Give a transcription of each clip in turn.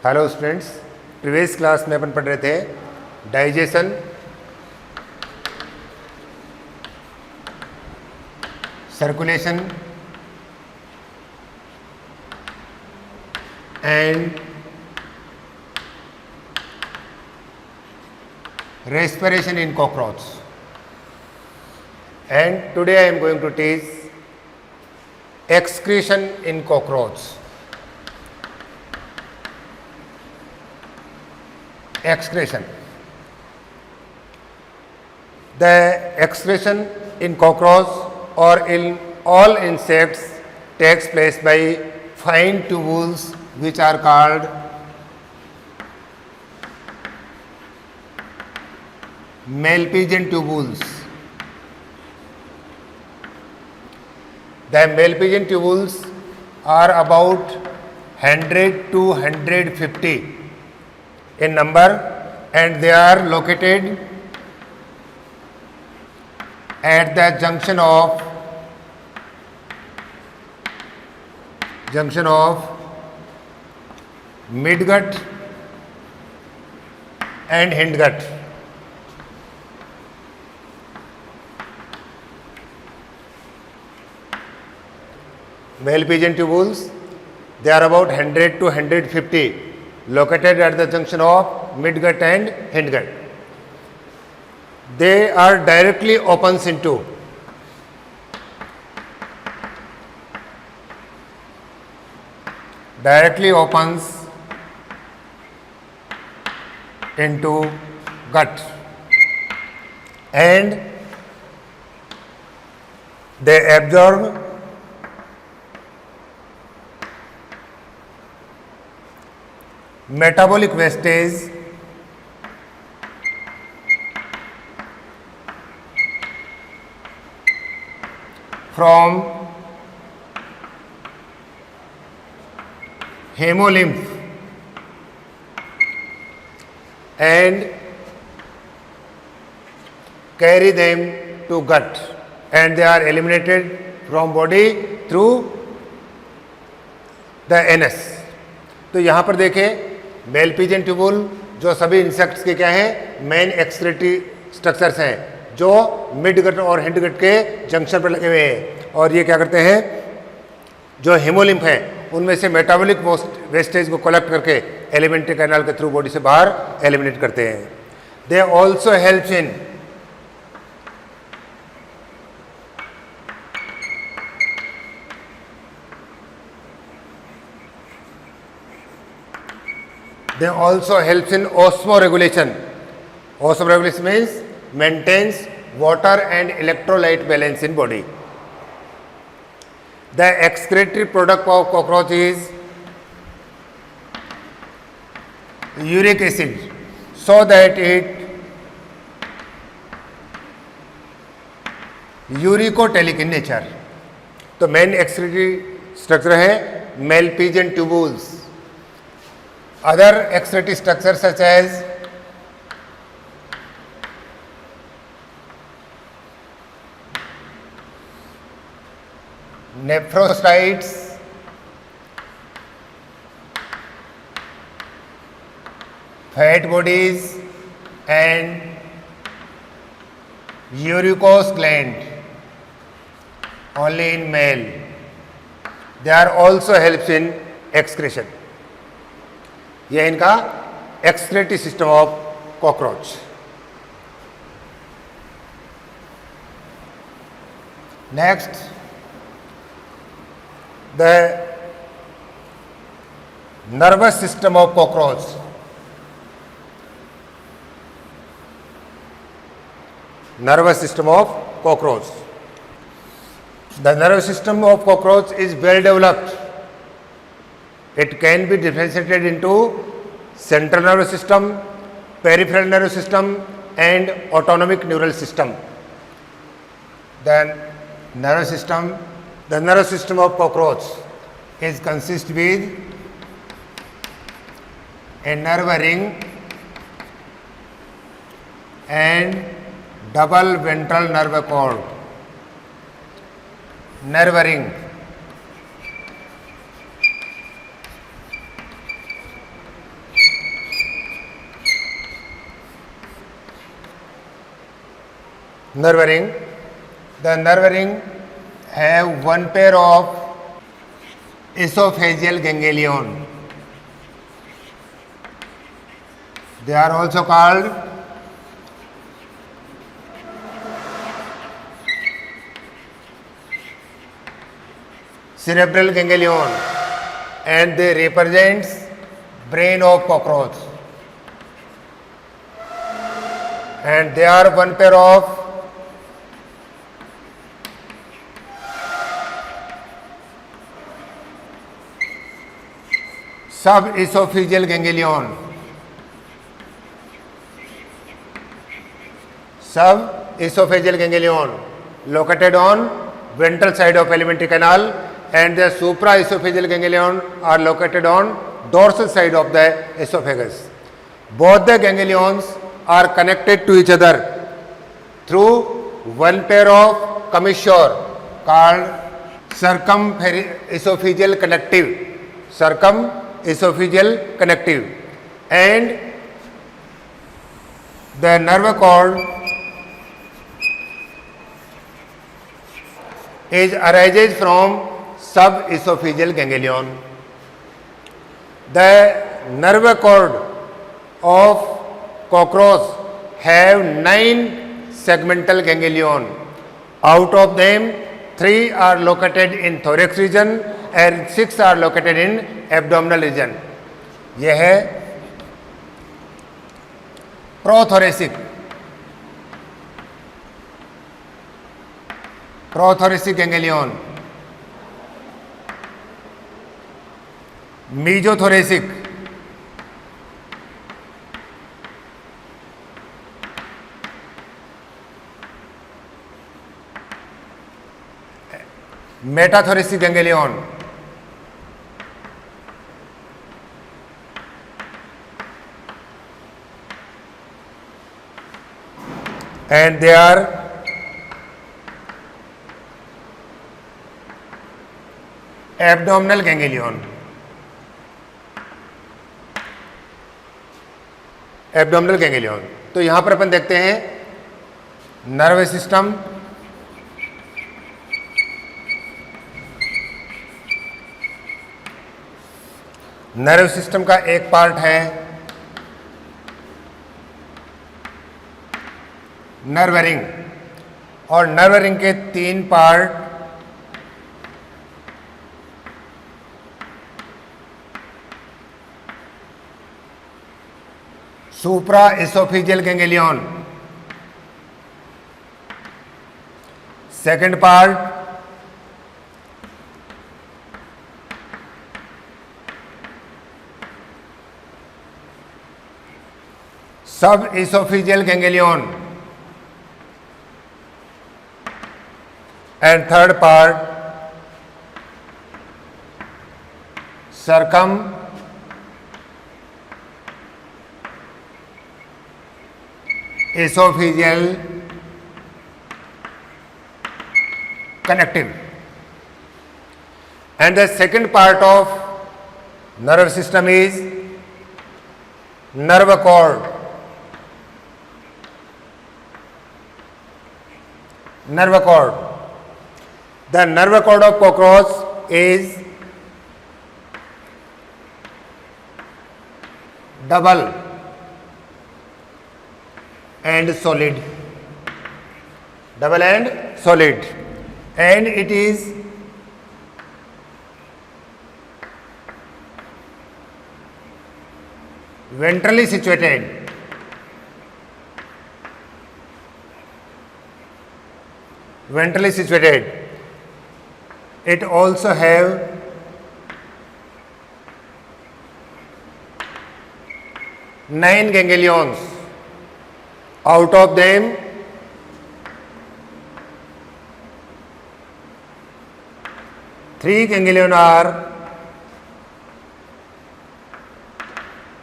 Hello students, previous class में अपन पढ़ रहे थे digestion, circulation and respiration in cockroach. And today I am going to teach excretion in cockroach. Excretion. The excretion in cockroach or in all insects takes place by fine tubules which are called Malpighian tubules. The Malpighian tubules are about 100 to 150 in number, and they are located at the junction of midgut and hindgut. Malpighian tubules, they are about 100 to 150 located at the junction of midgut and hindgut. They are directly opens into gut, and they absorb metabolic wastage from hemolymph and carry them to gut, and they are eliminated from body through the anus. तो यहाँ पर देखें मेलपिजियन tubule जो सभी insects के क्या हैं, main excretory structures हैं जो मिडगट और हिंडगट के जंक्शन पर लगे हुए हैं, और ये क्या करते हैं, जो हेमोलिम्फ हैं उनमें से मेटाबॉलिक वेस्टेज को कलेक्ट करके एलिमेंट्री कैनाल के थ्रू बॉडी से बाहर एलिमिनेट करते हैं. They also helps in osmoregulation. Osmoregulation means maintains water and electrolyte balance in body. The excretory product of cockroach is uric acid, so that it uricotelic in nature. तो main excretory structure है Malpighian tubules. Other excretory structures such as nephrocytes, fat bodies and uricose gland only in male. They are also helps in excretion. यह इनका excretory system of cockroach. Next, the nervous system of cockroach. Nervous system of cockroach. The nervous system of cockroach is well developed. It can be differentiated into central nervous system, peripheral nervous system and autonomic neural system. The nervous system of cockroach is consist with a nerve ring and double ventral nerve cord. Nerve ring, nerve ring. The nerve ring have one pair of esophageal ganglion. They are also called cerebral ganglion, and they represents brain of cockroach. And they are one pair of subesophageal ganglion. Subesophageal ganglion located on ventral side of alimentary canal, and the supraesophageal ganglion are located on dorsal side of the esophagus. Both the ganglions are connected to each other through one pair of commissure called circumesophageal connective. Circumesophageal connective. And the nerve cord arises from subesophageal ganglion. The nerve cord of cockroach have 9 segmental ganglion. Out of them, 3 are located in thorax region and 6 are located in abdominal region. यह है prothoracic ganglion, mesothoracic, metathoracic ganglion, and they are abdominal ganglion. Abdominal ganglion. तो यहां पर अपन देखते हैं nerve system, nerve system का एक part है नर्व रिंग, और नर्व रिंग के 3 part supraoesophageal ganglion, second part suboesophageal ganglion, and third part circumesophageal connective. And the second part of nerve system is nerve cord. Nerve cord. The nerve cord of cockroach is double and solid. Double and solid. And it is ventrally situated. Ventrally situated. It also have nine ganglions. Out of them, 3 ganglion are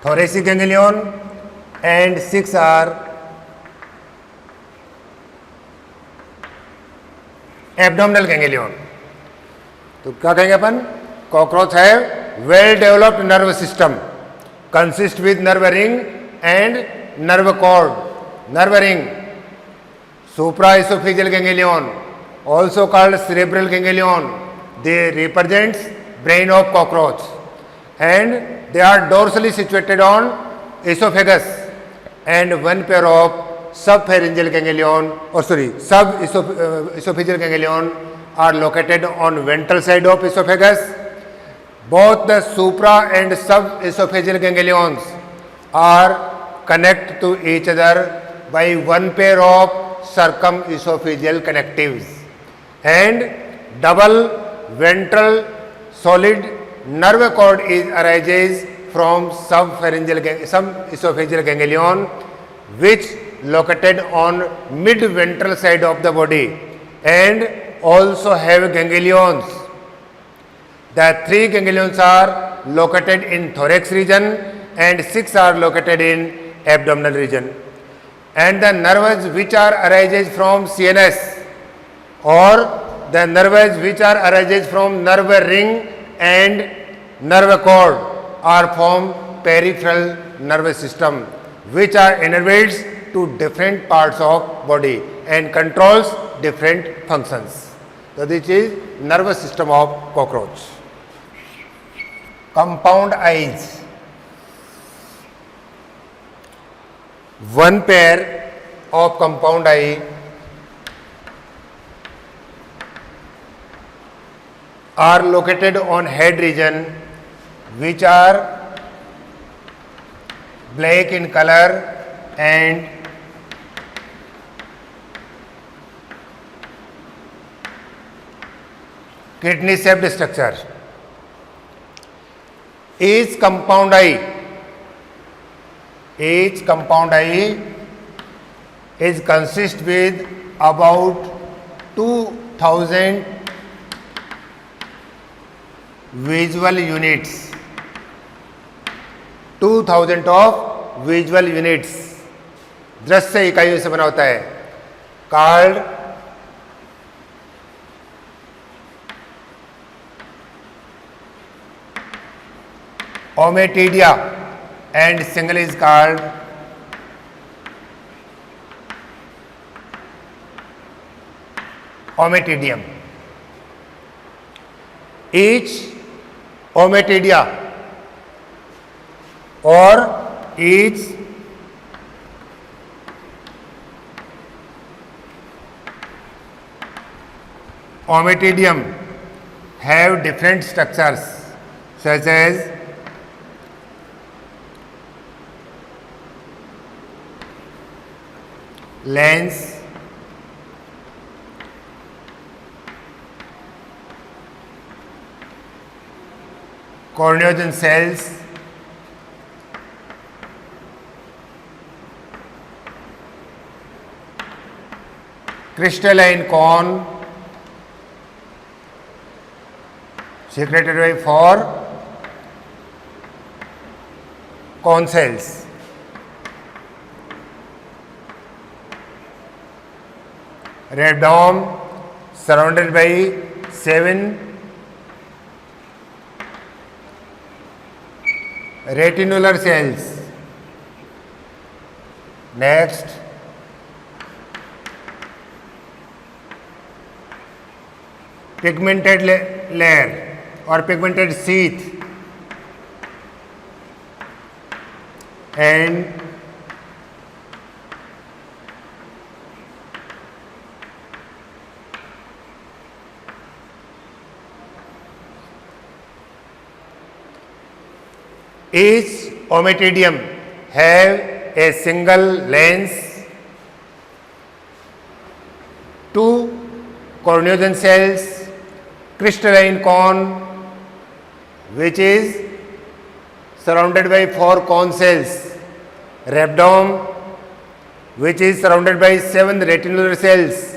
thoracic ganglion and 6 are abdominal ganglion. तो क्या कहेंगे अपन? Cockroach है well developed nerve system consist with nerve ring and nerve cord. Nerve ring Supraesophageal ganglion, also called cerebral ganglion, they represents brain of cockroach, and they are dorsally situated on esophagus, and one pair of subpharyngeal ganglion, esophageal ganglion are located on ventral side of esophagus. Both the supra and subesophageal ganglions are connect to each other by one pair of circumesophageal connectives, and double ventral solid nerve cord arises from subesophageal ganglion, which located on mid-ventral side of the body and also have ganglions. The 3 ganglions are located in thorax region and 6 are located in abdominal region. And the nerves which are arises from CNS, or the nerves which are arises from nerve ring and nerve cord are from peripheral nervous system, which are innervates to different parts of body and controls different functions. So this is nervous system of cockroach. Compound eyes. One pair of compound eye are located on head region, which are black in color and kidney shaped structure. Each compound eye is consist with about 2000 visual units. 2000 of visual units दृश्य इकाइयों से बना होता है, called ommatidia, and single is called ommatidium. Each ommatidia or each ommatidium have different structures such as lens, corneogen cells, crystalline cone, secreted by 4 cone cells, rhabdom surrounded by 7 retinular cells. Next, pigmented layer or pigmented sheath, and each ommatidium have a single lens, 2 corneogen cells, crystalline cone which is surrounded by 4 cone cells, rhabdom which is surrounded by 7 retinular cells.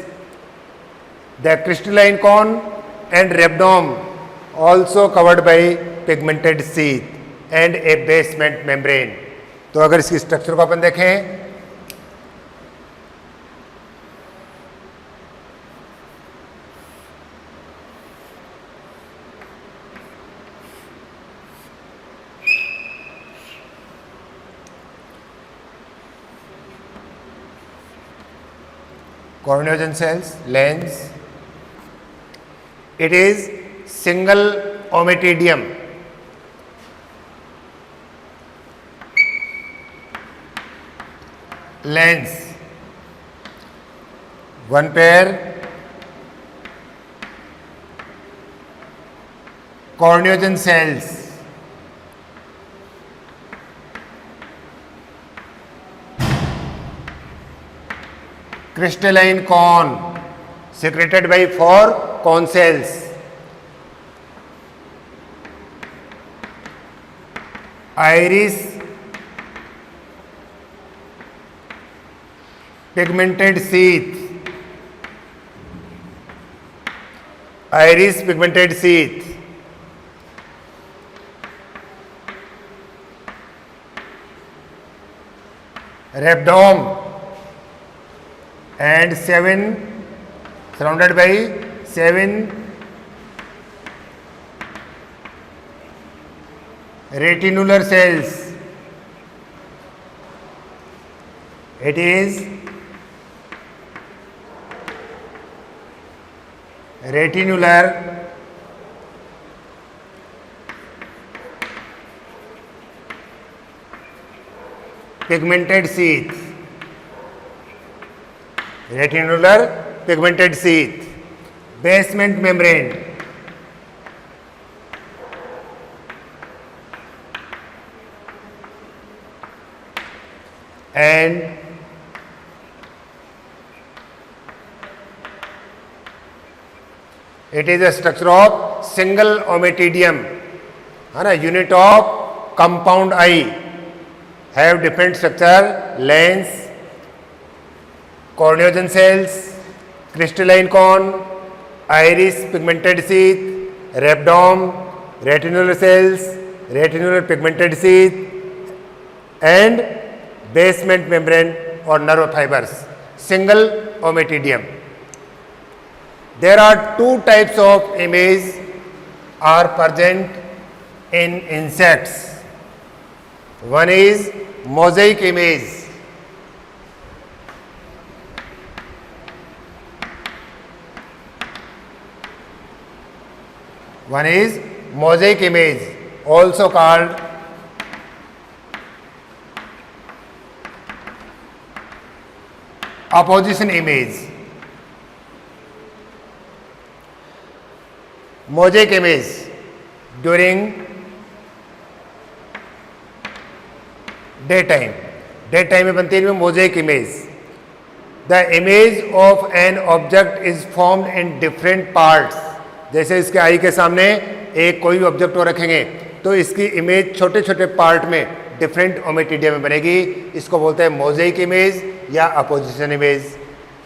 The crystalline cone and rhabdom also covered by pigmented sheath and a basement membrane. तो अगर इसकी structure को अपन देखें, corneogen cells, lens. It is single ommatidium. Lens, one pair. Corneogen cells, crystalline cone secreted by 4 cone cells. Iris, pigmented sheath. Iris pigmented sheath. Rhabdom and 7 surrounded by 7 retinular cells. It is retinular pigmented sheath. Retinular pigmented sheath. Basement membrane. And it is a structure of single ommatidium, है ना, unit of compound eye, have different structure, lens, corneogen cells, crystalline cone, iris pigmented sheath, rhabdom, retinular cells, retinular pigmented sheath, and basement membrane or nerve fibers, single ommatidium. There are 2 types of image are present in insects. One is mosaic image. One is mosaic image, also called opposition image. Mosaic image during daytime में बनती है mosaic image. The image of an object is formed in different parts. जैसे इसके आई के सामने एक कोई भी ऑब्जेक्ट को रखेंगे तो इसकी इमेज छोटे छोटे पार्ट में डिफरेंट ओमेटिडियम में बनेगी. इसको बोलते हैं मोज़ेइक इमेज या अपोजिशन इमेज,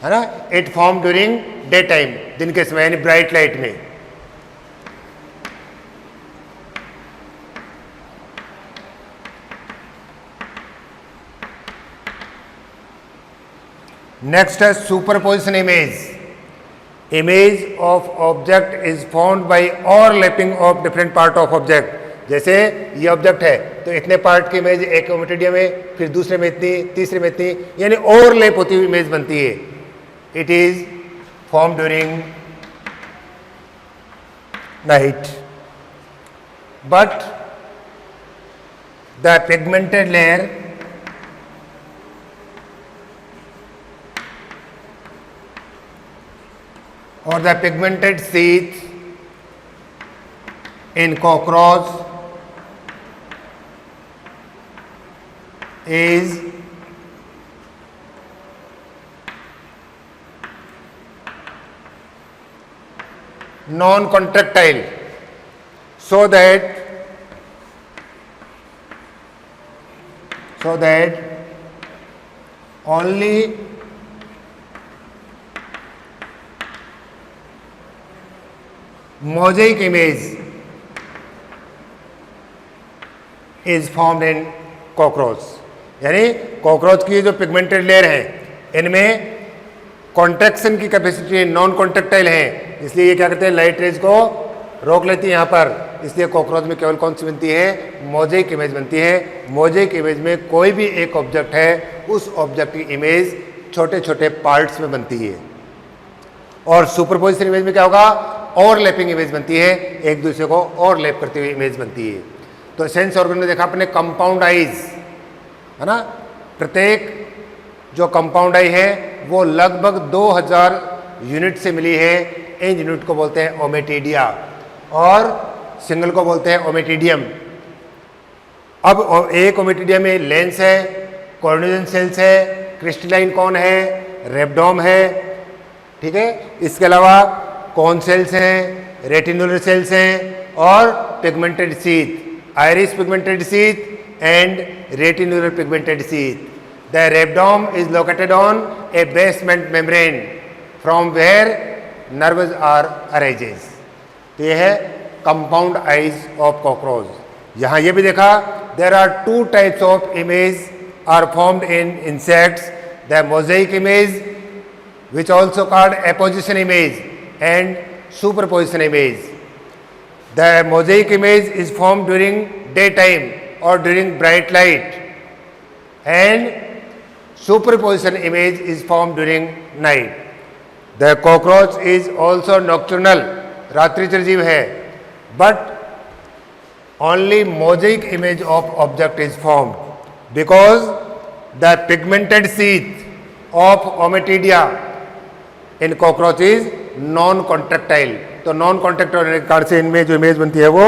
है ना. It form during day time, दिन के समय यानी ब्राइट लाइट में. नेक्स्ट है superposition image. Image of object is formed by overlapping of different part of object. जैसे ये ऑब्जेक्ट है तो इतने पार्ट की इमेज एक ओमेटिडियम में, फिर दूसरे में इतनी, तीसरे में इतनी, यानी ओवरलैप होती हुई इमेज बनती है. It is form during night. But the pigmented layer or the pigmented sheath in cockroach is non-contractile, so that only mosaic image is formed in cockroach. यानी कॉकरोच की जो पिगमेंटेड लेयर है इनमें contraction की capacity non contractile है, इसलिए ये क्या करते हैं, लाइट रेज को रोक लेती है यहाँ पर. इसलिए कॉकरोच में केवल कौन सी बनती है, मोज़ेइक इमेज बनती है. मोज़ेइक इमेज में कोई भी एक ऑब्जेक्ट है उस ऑब्जेक्ट की इमेज छोटे छोटे पार्ट्स में बनती है. और सुपरपोजिशन इमेज में क्या होगा, ओवरलैपिंग इमेज बनती है, एक दूसरे को ओवरलैप करती हुई इमेज बनती है। तो सेंस ऑर्गन में देखा अपने कंपाउंड आईज है ना, प्रत्येक जो कंपाउंड आई है वो लगभग 2000 यूनिट से मिली है। इन यूनिट को बोलते हैं ओमेटिडिया और सिंगल को बोलते हैं ओमेटिडियम। अब एक ओमेटिडिया में लेंस है, कॉर्निजन सेल्स है, क्रिस्टलाइन कॉन है, रेबडोम है, ठीक है। इसके अलावा कॉन सेल्स हैं, रेटिनुलर सेल्स हैं और pigmented sheath, iris pigmented sheath and retinular pigmented sheath. The rhabdom is located on a basement membrane from where nerves are arises. तो यह है कंपाउंड आइज ऑफ कॉकरोच। यहाँ ये भी देखा, there are 2 types of image are formed in insects, the mosaic image which also called apposition image and superposition image. The mosaic image is formed during daytime or during bright light and superposition image is formed during night. The cockroach is also nocturnal, रात्रिचर जीव है, but only mosaic image of object is formed because the pigmented sheath of Ommatidia in cockroach is non contractile. तो non contractile होने के कारण से इनमें जो image बनती है वो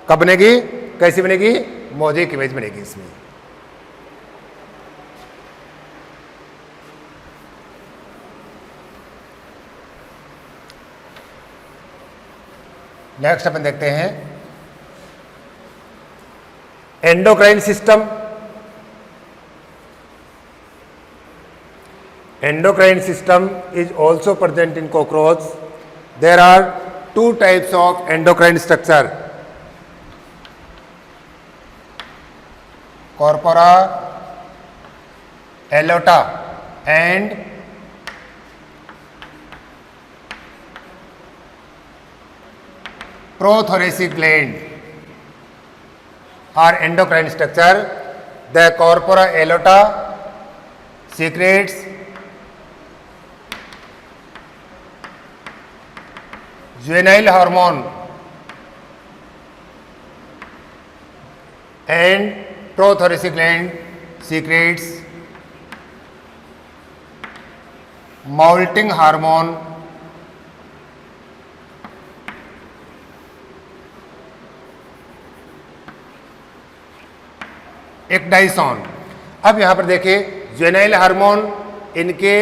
कब बनेगी, कैसी बनेगी, मोज़ेइक इमेज बनेगी इसमें। नेक्स्ट अपन देखते हैं endocrine system. Endocrine system is also present in cockroach. There are 2 types of endocrine structure, corpora aorta and prothoracic gland are endocrine structure. The corpora aorta secretes juvenile hormone and prothoracic gland secretes molting hormone एक्टाइसोन। अब यहाँ पर देखिए juvenile hormone इनके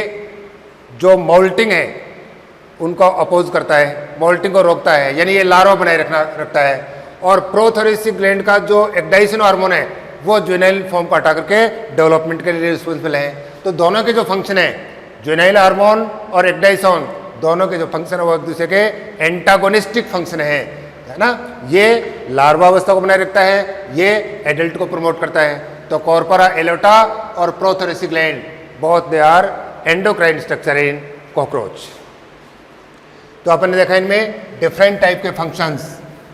जो moulting है उनको oppose करता है, मोल्टिंग को रोकता है, यानी ये लार्वा बनाए रखता है। और प्रोथोरेसिक ग्लैंड का जो एक्टाइसन हार्मोन है वो जुवेनाइल फॉर्म को हटा करके डेवलपमेंट के लिए रिस्पॉन्सिबल है। तो दोनों के जो फंक्शन है, जुवेनाइल हार्मोन और एक्टाइसोन, दोनों के जो फंक्शन है वो एक दूसरे के एंटागोनिस्टिक फंक्शन है ना। ये लार्वा अवस्था को बनाए रखता है, ये एडल्ट को प्रमोट करता है। तो कॉर्पोरा एलोटा और prothoracic gland both they are endocrine structure in cockroach. तो अपन ने देखा इनमें डिफरेंट टाइप के फंक्शंस।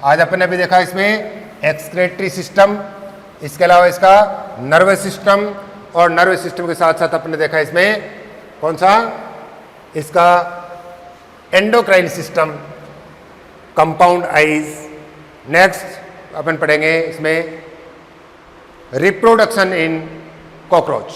आज अपन ने भी देखा इसमें एक्सक्रेटरी सिस्टम, इसके अलावा इसका नर्वस सिस्टम, और नर्वस सिस्टम के साथ साथ अपन ने देखा इसमें कौन सा, इसका endocrine system, compound eyes. Next अपन पढ़ेंगे इसमें रिप्रोडक्शन इन कॉकरोच।